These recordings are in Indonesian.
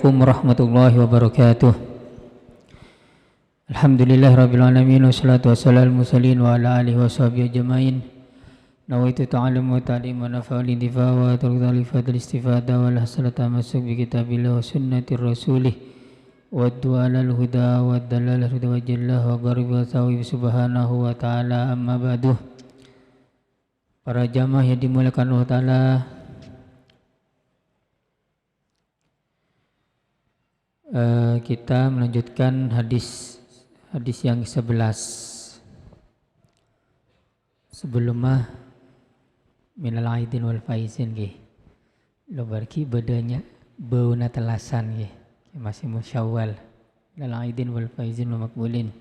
Assalamualaikum warahmatullahi wabarakatuh. Alhamdulillah rabbil alamin wassalatu wassalamu mursalin wa ala alihi washabihi ajmain. Nawaitu ta'allum wa ta'lim wa nafa'al intifa wa targhib al-istifada wal hasanata masuk bi kitabillah wa sunnatir rasulih wa du'a lal huda wa dalal huda wa jallah wa gharib wa tawib subhanahu wa ta'ala amma ba'du. Para jamaah yang dimuliakan Allah Ta'ala, kita melanjutkan hadis yang 11. Sebelumnya minal aidin wal faizin nggih. Lo barki bedanya bauna telasan nggih. Masih musyawal. Minal aidin wal faizin wa makbulin.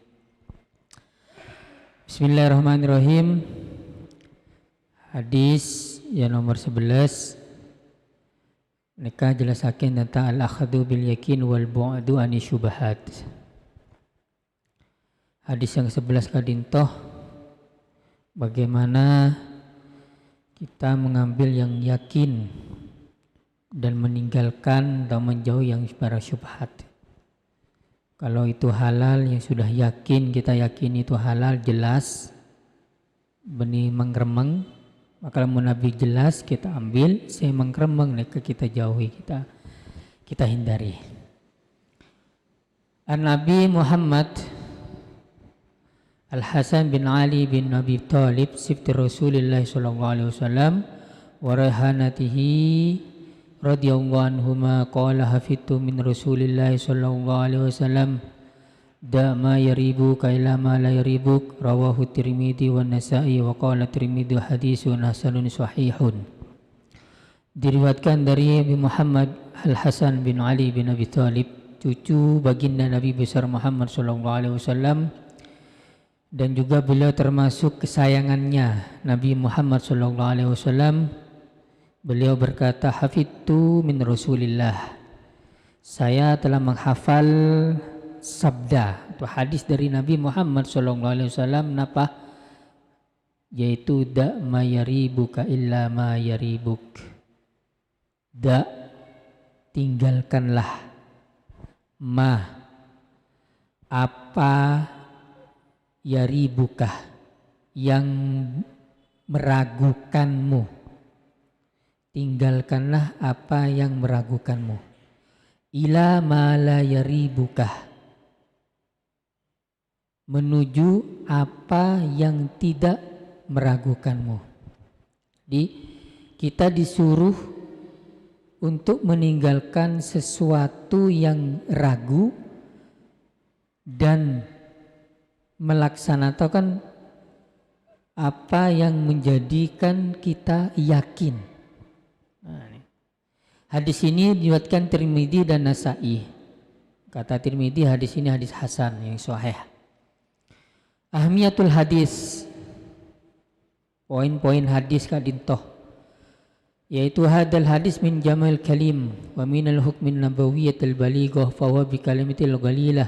Bismillahirrahmanirrahim. Hadis yang nomor 11. Mereka jelasakan tentang al-akhadu bil yakin wal bu'adu ani syubahat. Hadis yang 11 kadintoh, bagaimana kita mengambil yang yakin dan meninggalkan atau menjauh yang para syubhat. Kalau itu halal yang sudah yakin, kita yakin itu halal jelas, benih mengremeng, maka Nabi jelas kita ambil, saya mengkremeng mereka kita jauhi, kita hindari. An Nabi Muhammad Al-Hasan bin Ali bin Abi Thalib sifti Rasulullah sallallahu alaihi wasallam wa rahanatihi radhiyallahu anhuma qala hafidtu min Rasulillah sallallahu alaihi wasallam da ma yaribuka ila ma la yaribuk, rawahu Tirmidzi wa Nasa'i wa qala Tirmidzi hadisun hasanun sahihun. Diriwayatkan dari Nabi Muhammad Al-Hasan bin Ali bin Abi Thalib, cucu baginda Nabi besar Muhammad sallallahu alaihi wasallam, dan juga beliau termasuk kesayangannya Nabi Muhammad sallallahu alaihi wasallam. Beliau berkata, hafidtu min Rasulillah, saya telah menghafal sabda atau hadis dari Nabi Muhammad SAW, napa? Yaitu da ma yaribuka illa ma yaribuk. Da, tinggalkanlah, ma, apa, yaribuka, yang meragukanmu. Tinggalkanlah apa yang meragukanmu. Ila ma la yaribuka, menuju apa yang tidak meragukanmu. Jadi kita disuruh untuk meninggalkan sesuatu yang ragu dan melaksanakan apa yang menjadikan kita yakin. Hadis ini diriwayatkan Tirmidzi dan Nasa'i. Kata Tirmidzi hadis ini hadis hasan yang sahih. Ahmiyatul hadis, poin-poin hadis kadintoh, yaitu hadal hadis min jamal kalim wa minal hukmin nabawiyyatil balighah fa huwa bi kalimatil ghalilah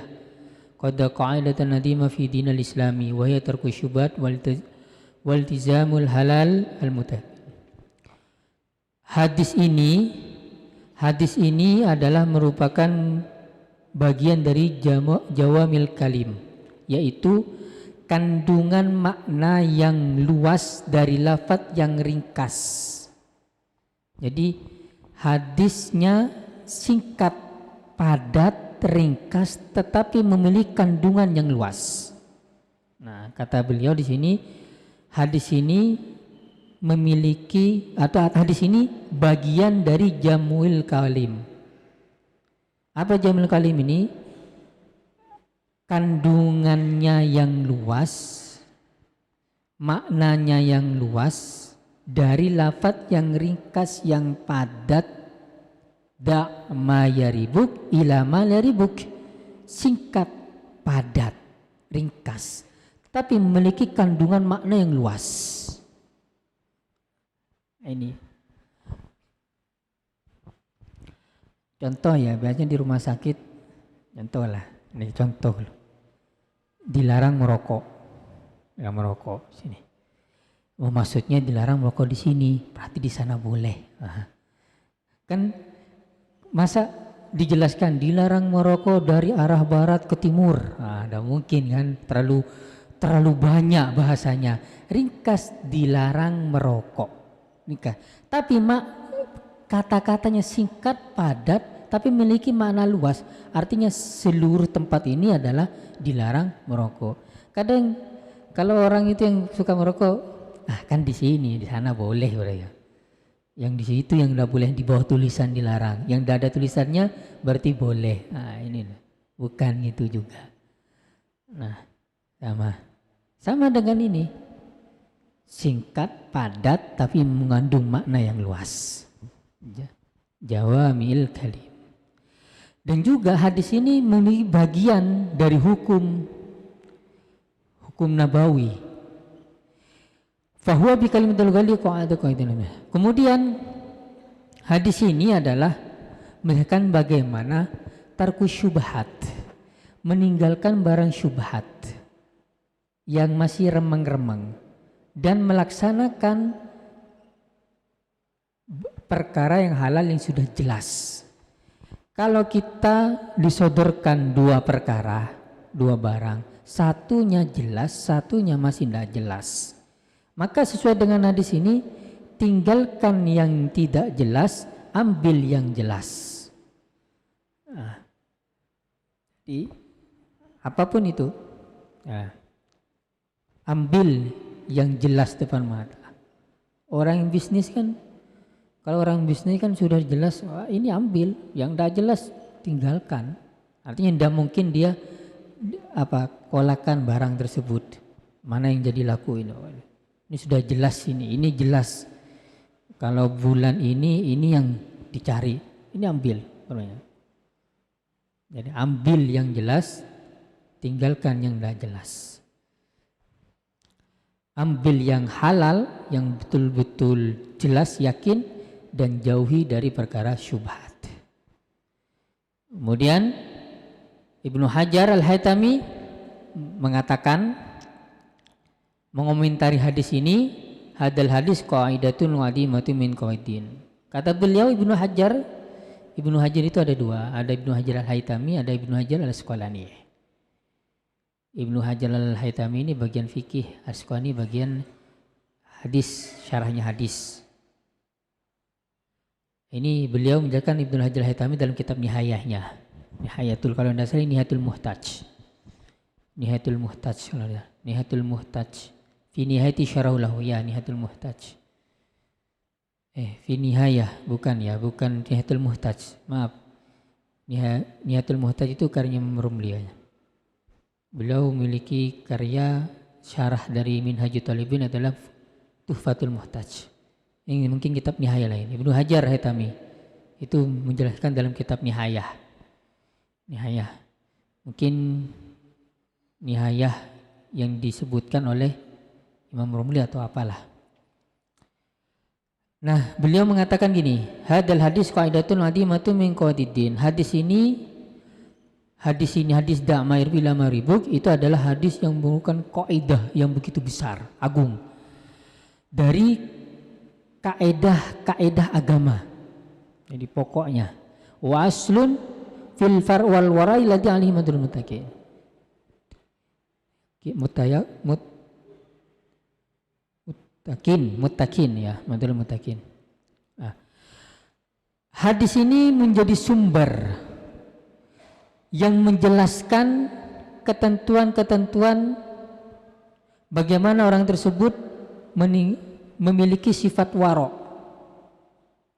qad qa'idatan nadima fi dinil islami wa hiya tarku syubhat wal tizamul halal al mutah. Hadis ini adalah merupakan bagian dari jawamil kalim, yaitu kandungan makna yang luas dari lafaz yang ringkas. Jadi hadisnya singkat, padat, ringkas, tetapi memiliki kandungan yang luas. Nah, kata beliau di sini, hadis ini memiliki atau hadis ini bagian dari jamul kalim. Apa jamul kalim ini? Kandungannya yang luas, maknanya yang luas, dari lafaz yang ringkas yang padat, da ma yaribuk ila ma yaribuk, singkat, padat, ringkas, tapi memiliki kandungan makna yang luas. Ini contoh ya, biasanya di rumah sakit, contoh lah, ini contoh loh. Dilarang merokok, sini. Oh, maksudnya dilarang merokok di sini, berarti di sana boleh. Kan masa dijelaskan dilarang merokok dari arah barat ke timur. Nah, tidak mungkin kan, terlalu banyak bahasanya. Ringkas, dilarang merokok. Nikah. Tapi kata-katanya singkat, padat, tapi memiliki makna luas. Artinya seluruh tempat ini adalah dilarang merokok. Kadang kalau orang itu yang suka merokok, kan di sini, di sana boleh mereka. Yang di situ yang tidak boleh, di bawah tulisan dilarang. Yang tidak ada tulisannya berarti boleh. Nah, ini bukan itu juga. Nah, sama dengan ini. Singkat, padat, tapi mengandung makna yang luas. Jawami'il kalim. Dan juga hadis ini memiliki bagian dari hukum nabawi. Fahuwa bi kalimatul ghali qa'ada qa'idun. Kemudian hadis ini adalah menunjukkan bagaimana tarku syubhat, meninggalkan barang syubhat yang masih remeng-remeng dan melaksanakan perkara yang halal yang sudah jelas. Kalau kita disodorkan dua perkara, dua barang, satunya jelas, satunya masih tidak jelas, maka sesuai dengan hadis ini, tinggalkan yang tidak jelas, ambil yang jelas. Jadi apapun itu, ambil yang jelas depan mata. Orang yang bisnis kan, kalau orang bisnis kan sudah jelas, ini ambil, yang tidak jelas tinggalkan. Artinya tidak mungkin dia kolakan barang tersebut, mana yang jadi laku ini sudah jelas, ini jelas. Kalau bulan ini yang dicari, ini ambil. Jadi ambil yang jelas, tinggalkan yang tidak jelas. Ambil yang halal, yang betul-betul jelas, yakin, dan jauhi dari perkara syubhat. Kemudian Ibnu Hajar Al-Haytami mengatakan, mengomentari hadis ini, hadal hadis qaidatun wadimatun min qaidin. Kata beliau Ibnu Hajar itu ada dua, ada Ibnu Hajar Al-Haytami, ada Ibnu Hajar Al-Asqalani. Ibnu Hajar Al-Haytami ini bagian fikih, Asqalani bagian hadis, syarahnya hadis. Ini beliau menjelaskan Ibnu Hajar Al-Haytami dalam kitab Nihayahnya. Nihayatul, kalau tidak salah Nihayatul Muhtaj. Nihayatul Muhtaj, Nihayatul Muhtaj. Fi nihayati syarahulahu, ya Nihayatul Muhtaj. Fi nihayah, bukan Nihayatul Muhtaj. Maaf. Nihayatul Muhtaj itu karya Imam Rumli. Beliau memiliki karya syarah dari Minhajut Talibin adalah Tuhfatul Muhtaj. Ini mungkin kitab Nihayah lain. Ibnu Hajar Haytami itu menjelaskan dalam kitab Nihayah. Mungkin Nihayah yang disebutkan oleh Imam Rumli atau apalah. Nah, beliau mengatakan gini, hadal hadis qaidatun adimatun min qawaidin. Hadis da'mair bila maribuk itu adalah hadis yang merupakan kaidah yang begitu besar, agung. Dari kaedah agama. Jadi pokoknya wa aslun fil far wal wara'i ladzi alaihi madrul muttaqin. Muttaqin ya, madrul muttaqin. Hadis ini menjadi sumber yang menjelaskan ketentuan-ketentuan bagaimana orang tersebut memiliki sifat waro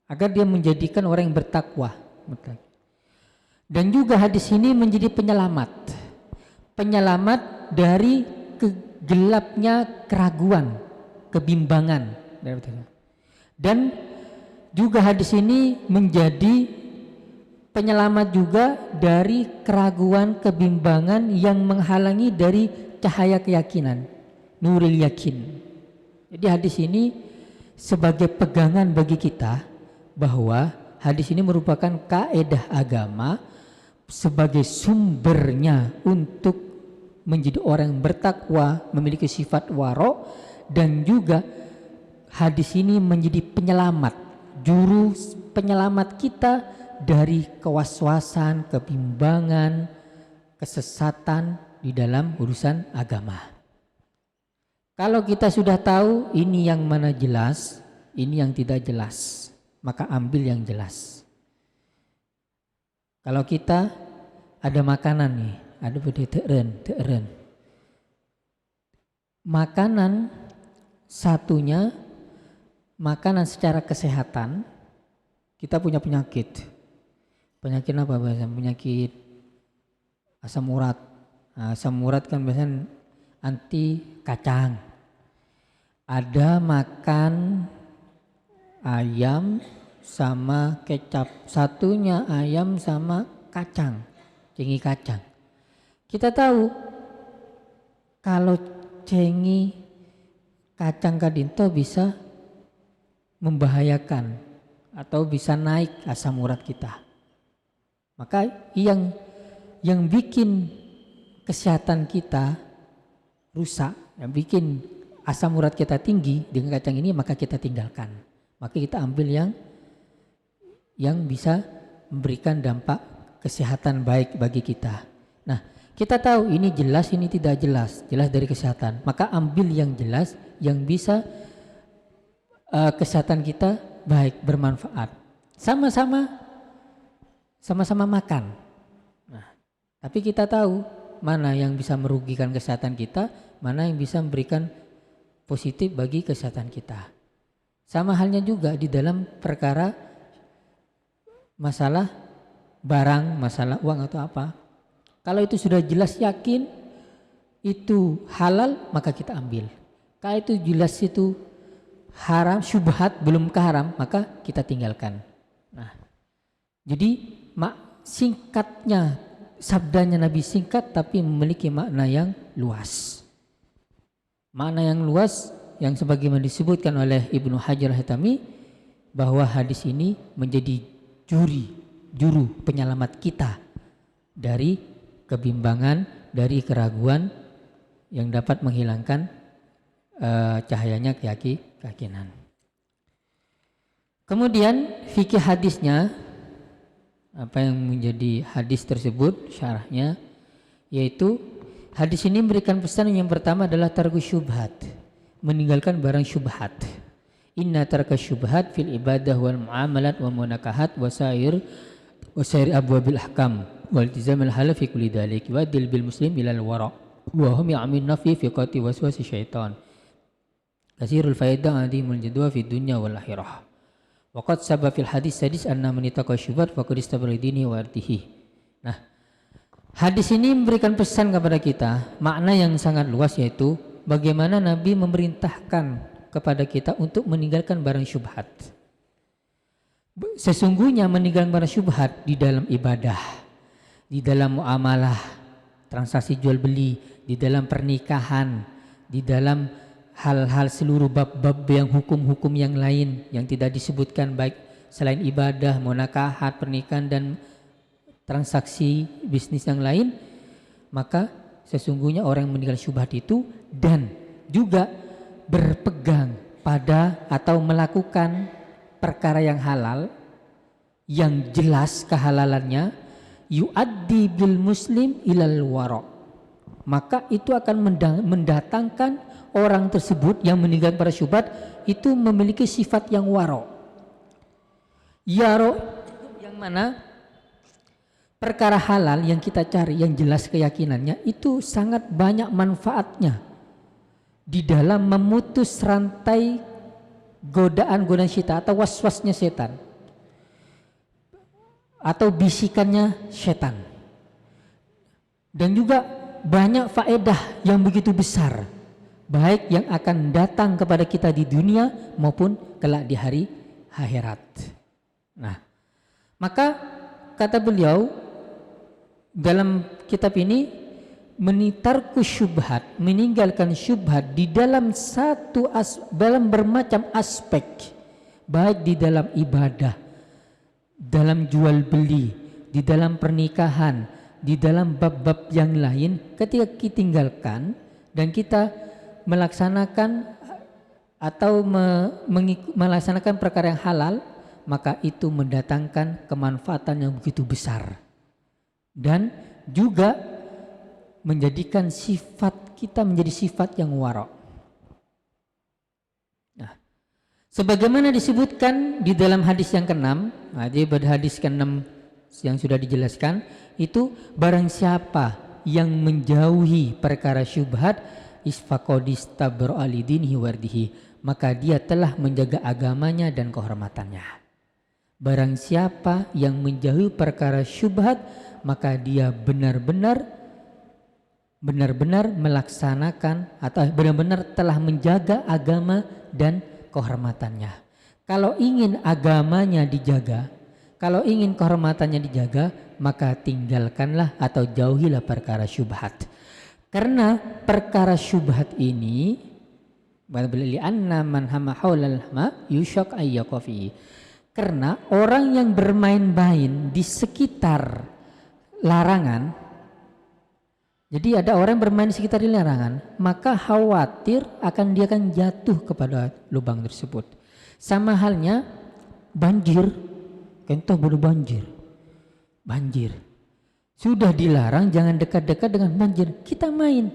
agar dia menjadikan orang yang bertakwa. Dan juga hadis ini menjadi penyelamat dari gelapnya keraguan, kebimbangan. Dan juga hadis ini menjadi penyelamat juga dari keraguan, kebimbangan yang menghalangi dari cahaya keyakinan, nuril yakin. Jadi hadis ini sebagai pegangan bagi kita bahwa hadis ini merupakan kaedah agama sebagai sumbernya untuk menjadi orang yang bertakwa, memiliki sifat waro, dan juga hadis ini menjadi penyelamat, juru penyelamat kita dari kewaswasan, kebimbangan, kesesatan di dalam urusan agama. Kalau kita sudah tahu ini yang mana jelas, ini yang tidak jelas, maka ambil yang jelas. Kalau kita ada makanan nih, ada teren. Makanan satunya, makanan secara kesehatan, kita punya penyakit. Penyakit apa biasanya? Penyakit asam urat. Nah, asam urat kan biasanya anti kacang. Ada makan ayam sama kecap, satunya ayam sama kacang, cengi kacang. Kita tahu kalau cengi kacang kadinto bisa membahayakan atau bisa naik asam urat kita. Maka yang bikin kesehatan kita rusak, yang bikin asam urat kita tinggi dengan kacang ini, maka kita tinggalkan. Maka kita ambil yang bisa memberikan dampak kesehatan baik bagi kita. Nah, kita tahu ini jelas, ini tidak jelas, jelas dari kesehatan. Maka ambil yang jelas, yang bisa kesehatan kita baik, bermanfaat. Sama-sama makan. Nah, tapi kita tahu mana yang bisa merugikan kesehatan kita, mana yang bisa memberikan positif bagi kesehatan kita. Sama halnya juga di dalam perkara masalah barang, masalah uang atau apa. Kalau itu sudah jelas yakin itu halal, maka kita ambil. Kalau itu jelas itu haram, syubhat belum ke haram, maka kita tinggalkan. Nah, jadi singkatnya, sabdanya Nabi singkat tapi memiliki makna yang luas. Makna yang luas yang sebagaimana disebutkan oleh Ibnu Hajar Al-Haytami, bahwa hadis ini menjadi juru penyelamat kita dari kebimbangan, dari keraguan yang dapat menghilangkan cahayanya keyakinan. Kemudian fikih hadisnya, apa yang menjadi hadis tersebut syarahnya, yaitu hadis ini memberikan pesan yang pertama adalah tarku syubhat, meninggalkan barang syubhat. Inna tarka syubhat fil ibadah wal muamalat wa munakahat wasair abwabil ahkam wal tizamil halal fi kulli dhalik wa dil bil muslim ilal wara wa hum ya'min nafi fi qati waswasi syaitan kasirul faidah adimul jadwa fi dunya wal akhirah. Waqad sabab fil hadis anna man ittaqa syubhat faqad istabara dini wa artihi. Nah, hadis ini memberikan pesan kepada kita, makna yang sangat luas, yaitu bagaimana Nabi memerintahkan kepada kita untuk meninggalkan barang syubhat. Sesungguhnya meninggalkan barang syubhat di dalam ibadah, di dalam muamalah, transaksi jual beli, di dalam pernikahan, di dalam hal-hal seluruh bab-bab yang hukum-hukum yang lain yang tidak disebutkan baik selain ibadah, munakahat, pernikahan dan transaksi bisnis yang lain, maka sesungguhnya orang yang meninggal syubhat itu dan juga berpegang pada atau melakukan perkara yang halal yang jelas kehalalannya, yuaddi bil muslim ilal wara, maka itu akan mendatangkan orang tersebut yang meninggalkan para syubhat itu memiliki sifat yang waro. Yaro yang mana perkara halal yang kita cari, yang jelas keyakinannya, itu sangat banyak manfaatnya di dalam memutus rantai godaan-godaan syaitan atau waswasnya setan atau bisikannya setan, dan juga banyak faedah yang begitu besar baik yang akan datang kepada kita di dunia maupun kelak di hari akhirat. Nah, maka kata beliau dalam kitab ini, menitarku syubhat, meninggalkan syubhat di dalam dalam bermacam aspek, baik di dalam ibadah, dalam jual beli, di dalam pernikahan, di dalam bab-bab yang lain. Ketika kita tinggalkan dan kita melaksanakan atau melaksanakan perkara yang halal, maka itu mendatangkan kemanfaatan yang begitu besar dan juga menjadikan sifat kita menjadi sifat yang wara'. Nah, sebagaimana disebutkan di dalam hadis yang ke-6, jadi pada hadis ke-6 yang sudah dijelaskan itu, barang siapa yang menjauhi perkara syubhat isfaqodis tabro alidinihi wardihi, maka dia telah menjaga agamanya dan kehormatannya. Barang siapa yang menjauhi perkara syubhat, maka dia benar-benar melaksanakan atau benar-benar telah menjaga agama dan kehormatannya. Kalau ingin agamanya dijaga, kalau ingin kehormatannya dijaga, maka tinggalkanlah atau jauhilah perkara syubhat. Karena perkara syubhat ini karena orang yang bermain-main di sekitar larangan, jadi ada orang bermain di sekitar larangan, maka khawatir dia akan jatuh kepada lubang tersebut. Sama halnya banjir, contoh bodoh banjir. Sudah dilarang jangan dekat-dekat dengan banjir, kita main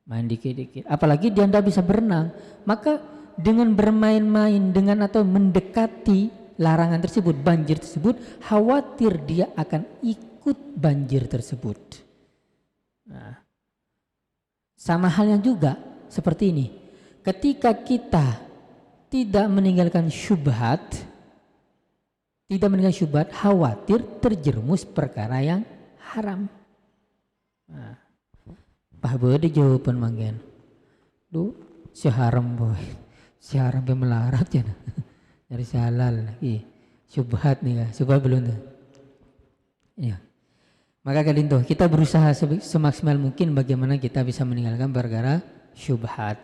dikit-dikit. Apalagi dia tidak bisa berenang, maka dengan bermain-main dengan atau mendekati larangan tersebut, banjir tersebut, khawatir dia akan ikut banjir tersebut. Nah, sama halnya juga seperti ini. Ketika kita tidak meninggalkan syubhat, khawatir terjerumus perkara yang haram. Nah, Pak Bode jawaban manggen. Si haram boy. Si haram melarat ya. Dari halal lagi. Syubhat nih ya. Syubhat belum tuh. Ya. Maka kalian tuh kita berusaha semaksimal mungkin bagaimana kita bisa meninggalkan perkara syubhat.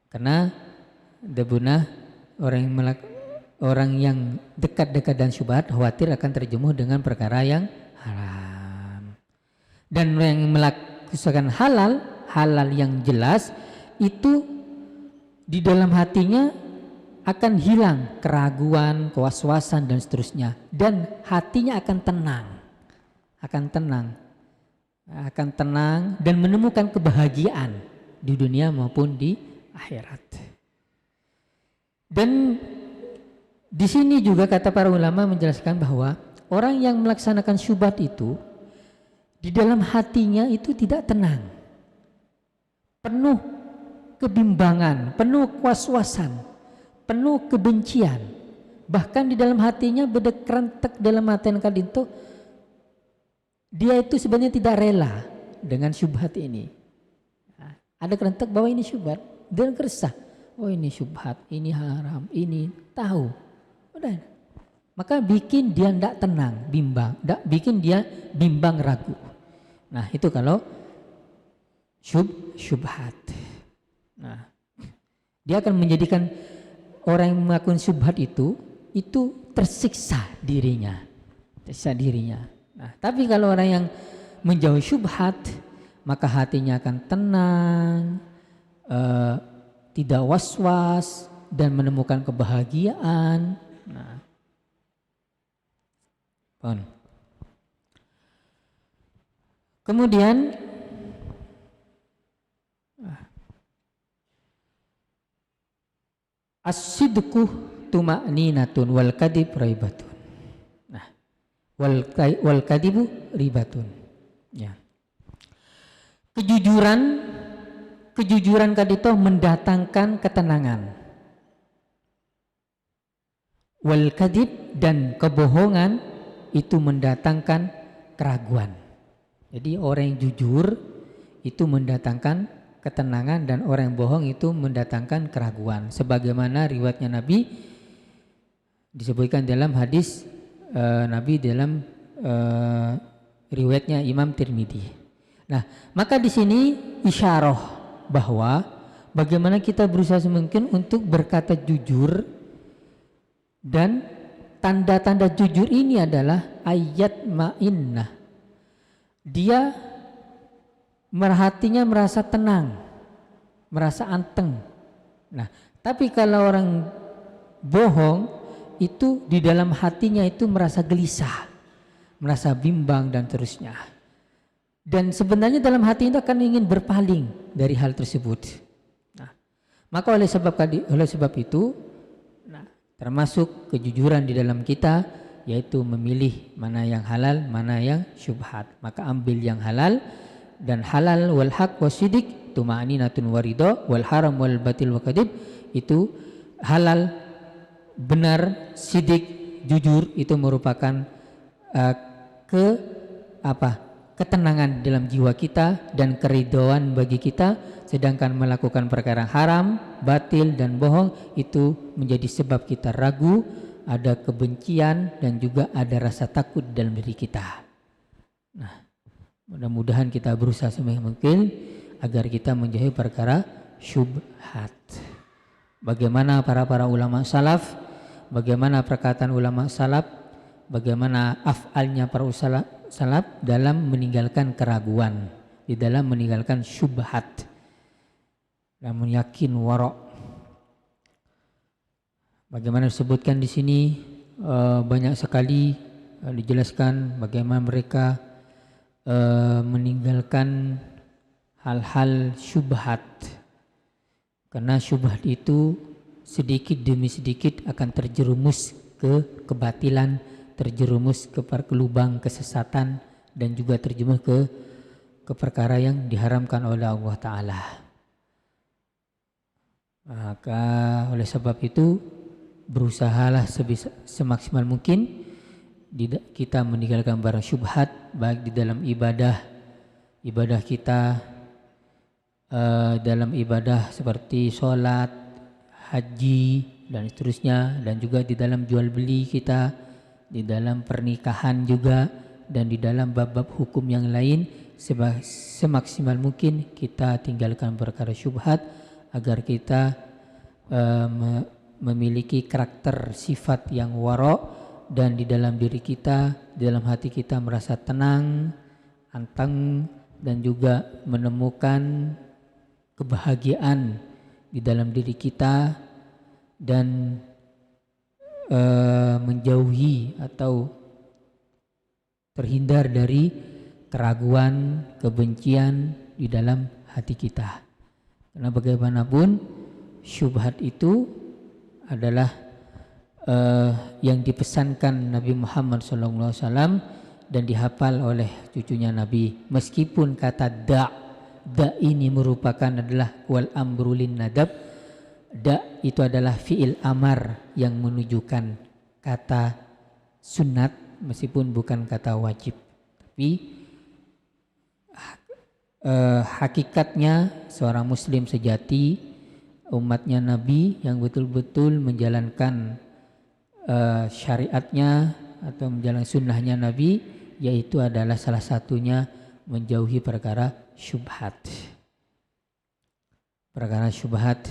Karena debuna orang yang dekat-dekat dan syubhat khawatir akan terjerumus dengan perkara yang haram. Dan yang melakukan halal yang jelas itu di dalam hatinya akan hilang keraguan, kewaswasan dan seterusnya, dan hatinya akan tenang dan menemukan kebahagiaan di dunia maupun di akhirat. Dan di sini juga kata para ulama menjelaskan bahwa orang yang melaksanakan syubhat itu di dalam hatinya itu tidak tenang, penuh kebimbangan, penuh was-wasan, penuh kebencian. Bahkan di dalam hatinya berdekerantek dalam hati kadinto, dia itu sebenarnya tidak rela dengan syubhat ini. Ada kerentek bahwa ini syubhat, dia keresah. Oh ini syubhat, ini haram, ini tahu. Udah. Maka bikin dia tidak tenang, bikin dia bimbang ragu. Nah itu kalau syubhat. Nah, dia akan menjadikan orang yang melakukan syubhat itu tersiksa dirinya. Nah, tapi kalau orang yang menjauhi syubhat, maka hatinya akan tenang, tidak was-was dan menemukan kebahagiaan. Nah, kemudian as-sidqu tuma'ninatun wal kadhib raibatun. Nah, wal kadhibu ribatun. Ya. Kejujuran kadito mendatangkan ketenangan. Wal kadhib dan kebohongan itu mendatangkan keraguan. Jadi orang yang jujur itu mendatangkan ketenangan dan orang yang bohong itu mendatangkan keraguan. Sebagaimana riwayatnya Nabi disebutkan dalam hadis Nabi dalam riwayatnya Imam Tirmidzi. Nah, maka di sini isyarah bahwa bagaimana kita berusaha semungkin untuk berkata jujur, dan tanda-tanda jujur ini adalah ayat ma'innah. Dia hatinya merasa tenang, merasa anteng. Nah, tapi kalau orang bohong itu di dalam hatinya itu merasa gelisah, merasa bimbang dan terusnya. Dan sebenarnya dalam hati itu akan ingin berpaling dari hal tersebut. Nah, maka oleh sebab itu, nah, termasuk kejujuran di dalam kita, yaitu memilih mana yang halal, mana yang syubhat. Maka ambil yang halal, dan halal wal haq wasidik tuma'ninatun waridho, wal haram wal batil wa kadib, itu halal, benar, sidik, jujur, itu merupakan ke ketenangan dalam jiwa kita dan keridhaan bagi kita. Sedangkan melakukan perkara haram, batil dan bohong itu menjadi sebab kita ragu, ada kebencian dan juga ada rasa takut dalam diri kita. Nah, mudah-mudahan kita berusaha semaksimal mungkin agar kita menjauhi perkara syubhat. Bagaimana para ulama salaf, bagaimana perkataan ulama salaf, bagaimana af'alnya para salaf dalam meninggalkan keraguan, di dalam meninggalkan syubhat, namun yakin wara'. Bagaimana disebutkan di sini, banyak sekali dijelaskan bagaimana mereka meninggalkan hal-hal syubhat, karena syubhat itu sedikit demi sedikit akan terjerumus ke kebatilan, terjerumus ke lubang kesesatan, dan juga terjerumus ke perkara yang diharamkan oleh Allah Ta'ala. Maka oleh sebab itu berusahalah semaksimal mungkin kita meninggalkan barang syubhat, baik di dalam ibadah kita, dalam ibadah seperti sholat, haji dan seterusnya, dan juga di dalam jual beli kita, di dalam pernikahan juga, dan di dalam bab-bab hukum yang lain. Semaksimal mungkin kita tinggalkan perkara syubhat agar kita memiliki karakter sifat yang wara', dan di dalam diri kita, di dalam hati kita merasa tenang, anteng, dan juga menemukan kebahagiaan di dalam diri kita, dan menjauhi atau terhindar dari keraguan, kebencian di dalam hati kita. Karena bagaimanapun syubhat itu adalah yang dipesankan Nabi Muhammad SAW dan dihafal oleh cucunya Nabi. Meskipun kata da ini merupakan adalah wal amrulin nadab, da itu adalah fi'il amar yang menunjukkan kata sunat meskipun bukan kata wajib, tapi hakikatnya seorang muslim sejati, umatnya Nabi yang betul-betul menjalankan syariatnya atau menjalankan sunnahnya Nabi, yaitu adalah salah satunya menjauhi perkara syubhat. Perkara syubhat,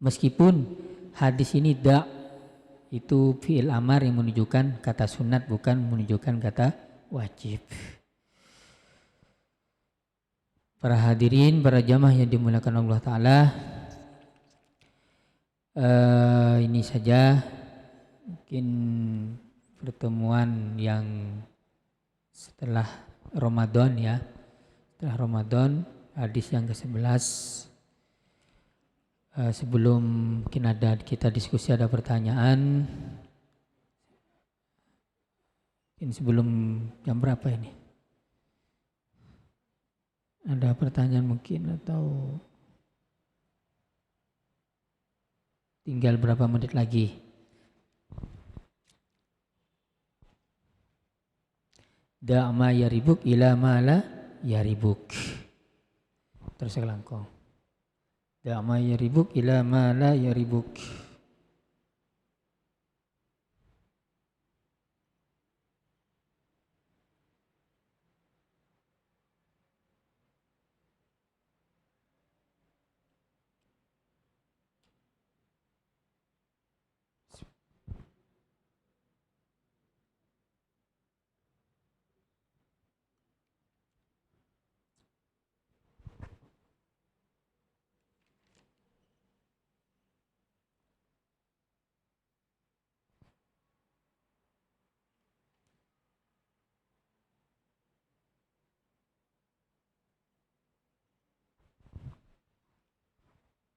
meskipun hadis ini da itu fi'il amar yang menunjukkan kata sunat, bukan menunjukkan kata wajib. Para hadirin, para jamaah yang dimuliakan Allah Ta'ala, ini saja mungkin pertemuan yang setelah Ramadan ya. Setelah Ramadan, hadis yang ke-11. Sebelum mungkin kita diskusi, ada pertanyaan. Ini sebelum jam berapa ini? Ada pertanyaan mungkin atau tinggal berapa menit lagi? Da'ma yaribuk ila ma la yaribuk. Terus saya langkong. Da'ma yaribuk ila ma la yaribuk.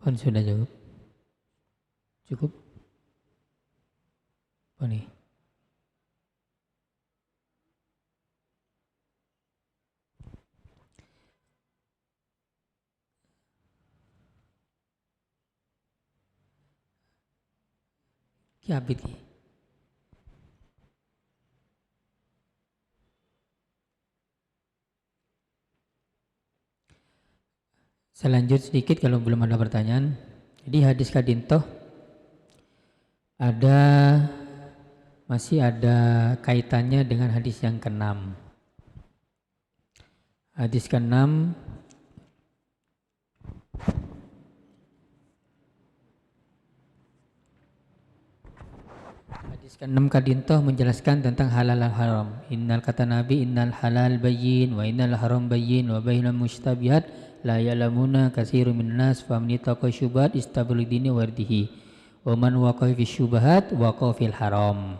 Sudah cukup. Cukup. Apa nih? Kiabit ki. Saya lanjut sedikit kalau belum ada pertanyaan. Jadi hadis kadintoh masih ada kaitannya dengan hadis yang ke-6. Hadis ke-6 kadintoh menjelaskan tentang halal dan haram. Innal kata Nabi, innal halal bayyin wa innal haram bayyin wa bainal mustabihat la ya'lamuna katsirun minan nas fa man ittaqa syubhat istabral dini wardihi wa man waqa'a fi syubhat waqa'a fil haram.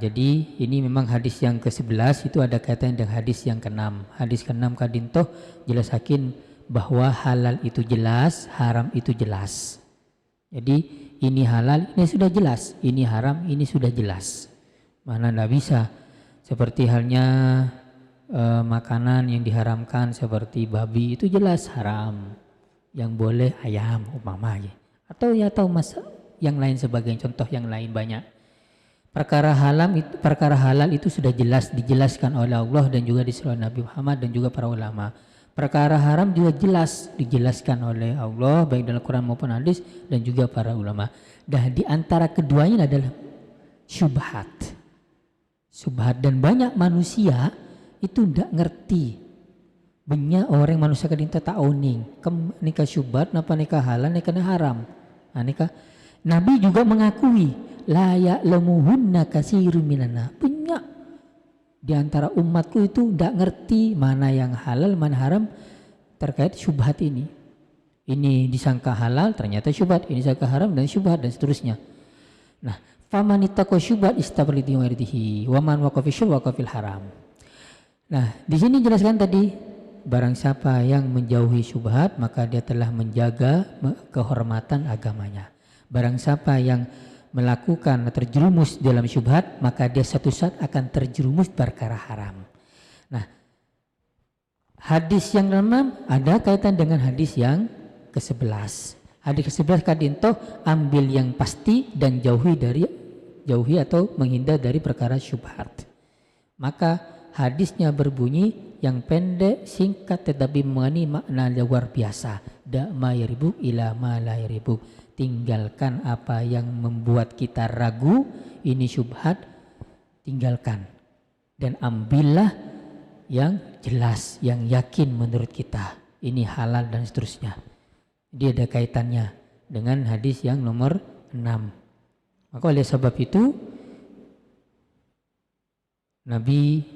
Jadi ini memang hadis yang ke-11 itu ada kaitan dengan hadis yang ke-6. Hadis ke-6 kadintoh jelasakin bahwa halal itu jelas, haram itu jelas. Jadi ini halal, ini sudah jelas, ini haram, ini sudah jelas. Mana tidak bisa. Seperti halnya makanan yang diharamkan seperti babi itu jelas haram. Yang boleh ayam umpamanya. Atau yang lain sebagai contoh yang lain banyak. Perkara halal itu sudah jelas dijelaskan oleh Allah dan juga dijelaskan Nabi Muhammad dan juga para ulama. Perkara haram juga jelas dijelaskan oleh Allah baik dalam Quran maupun hadis dan juga para ulama. Dan di antara keduanya adalah syubhat. Syubhat dan banyak manusia itu tidak ngerti. Banyak orang manusia kadang tak oning. Nikah syubhat, napa nikah halal, nikah haram. Nikah Nabi juga mengakui la ya'lamuhunna katsirun minan. Banyak di antara umatku itu tidak ngerti mana yang halal, mana haram terkait syubhat ini. Ini disangka halal, ternyata syubhat. Ini disangka haram dan syubhat dan seterusnya. Nah, faman ittaqa syubhat istabral li wardihi wa man waqa'a fi syubhat waqa'a fil haram. Nah, di sini jelaskan tadi barang siapa yang menjauhi syubhat maka dia telah menjaga kehormatan agamanya. Barang siapa yang melakukan terjerumus dalam syubhat maka dia satu saat akan terjerumus perkara haram. Nah, hadis yang ke-6 ada kaitan dengan hadis yang ke-11. Hadis ke-11 kadintoh ambil yang pasti dan jauhi atau menghindar dari perkara syubhat. Maka hadisnya berbunyi yang pendek, singkat tetapi mengandung makna luar biasa. Da ma yaribuk ila ma la yaribuk. Tinggalkan apa yang membuat kita ragu, ini syubhat, tinggalkan. Dan ambillah yang jelas, yang yakin menurut kita. Ini halal dan seterusnya. Dia ada kaitannya dengan hadis yang nomor 6. Maka oleh sebab itu, Nabi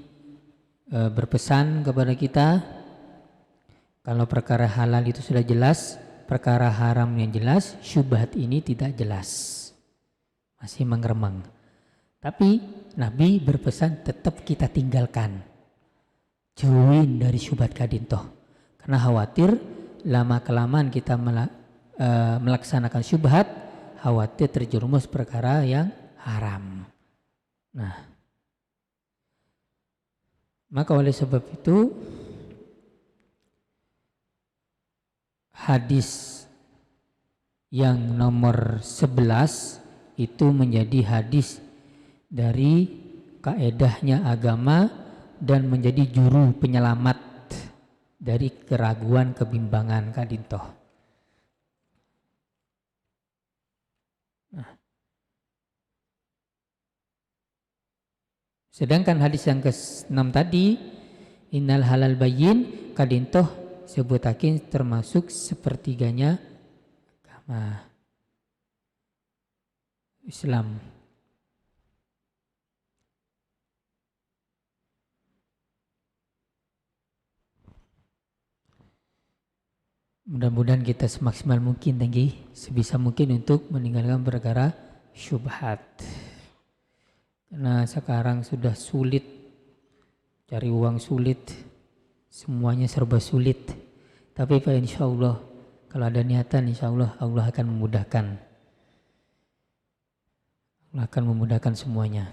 berpesan kepada kita, kalau perkara halal itu sudah jelas, perkara haram yang jelas, syubhat ini tidak jelas, masih mengeremang. Tapi Nabi berpesan tetap kita tinggalkan, jauhin dari syubhat kadintoh, karena khawatir lama kelamaan kita melaksanakan syubhat, khawatir terjerumus perkara yang haram. Nah, maka oleh sebab itu hadis yang nomor 11 itu menjadi hadis dari kaedahnya agama dan menjadi juru penyelamat dari keraguan kebimbangan kadintoh. Nah. Sedangkan hadis yang ke-6 tadi, innal halal bayyin kadintoh sebutakin termasuk sepertiganya agama Islam. Mudah-mudahan kita semaksimal mungkin sebisa mungkin untuk meninggalkan perkara syubhat. Karena sekarang sudah sulit, cari uang sulit, semuanya serba sulit. Tapi Pak insya Allah Kalau ada niatan insya Allah Allah akan memudahkan. Allah akan memudahkan semuanya.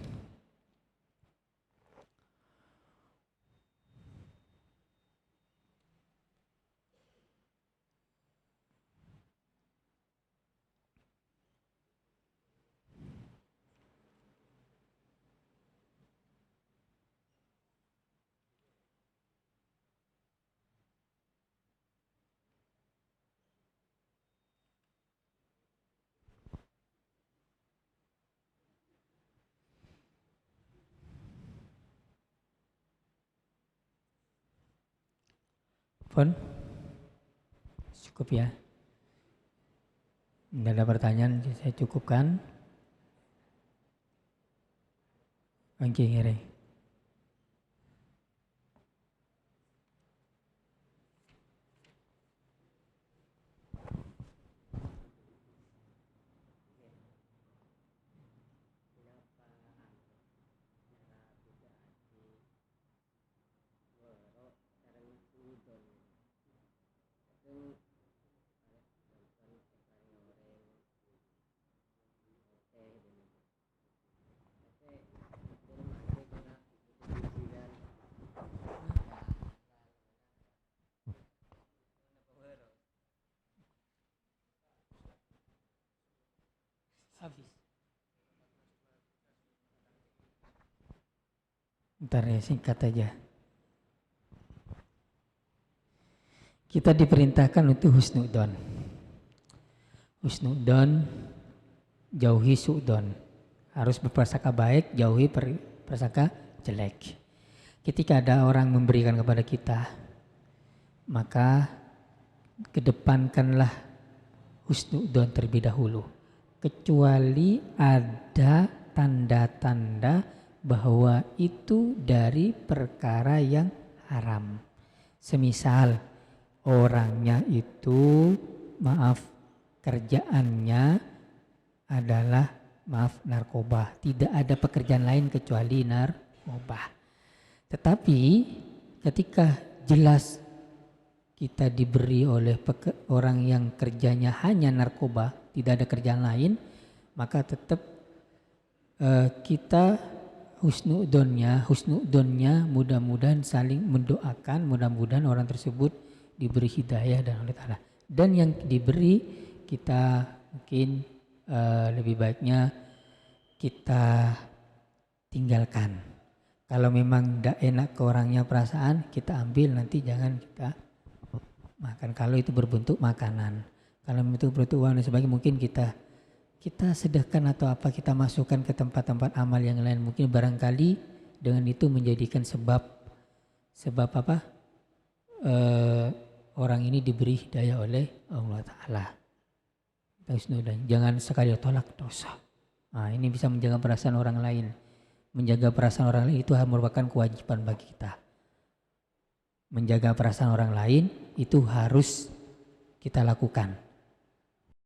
Pun cukup ya. Tidak ada pertanyaan, saya cukupkan. Oke, ngere. Habis. Ntar ya, singkat aja. Kita diperintahkan untuk husnudon. Husnudon, jauhi suudon. Harus berprasangka baik, jauhi prasangka jelek. Ketika ada orang memberikan kepada kita, maka kedepankanlah husnudon terlebih dahulu. Kecuali ada tanda-tanda bahwa itu dari perkara yang haram. Semisal orangnya itu kerjaannya adalah narkoba. Tidak ada pekerjaan lain kecuali narkoba. Tetapi ketika jelas kita diberi oleh orang yang kerjanya hanya narkoba, tidak ada kerjaan lain, maka tetap kita husnudonnya mudah-mudahan saling mendoakan, mudah-mudahan orang tersebut diberi hidayah dan oleh Ta'ala. Dan yang diberi kita mungkin lebih baiknya kita tinggalkan. Kalau memang tidak enak ke orangnya perasaan, kita ambil, nanti jangan kita makan. Kalau itu berbentuk makanan, kalau itu berbentuk uang dan sebagainya, mungkin kita sedekahkan atau apa, kita masukkan ke tempat-tempat amal yang lain. Mungkin barangkali dengan itu menjadikan sebab apa? Orang ini diberi hidayah oleh Allah Ta'ala. Jangan sekali tolak dosa. Nah, ini bisa menjaga perasaan orang lain. Menjaga perasaan orang lain itu merupakan kewajiban bagi kita. Menjaga perasaan orang lain itu harus kita lakukan.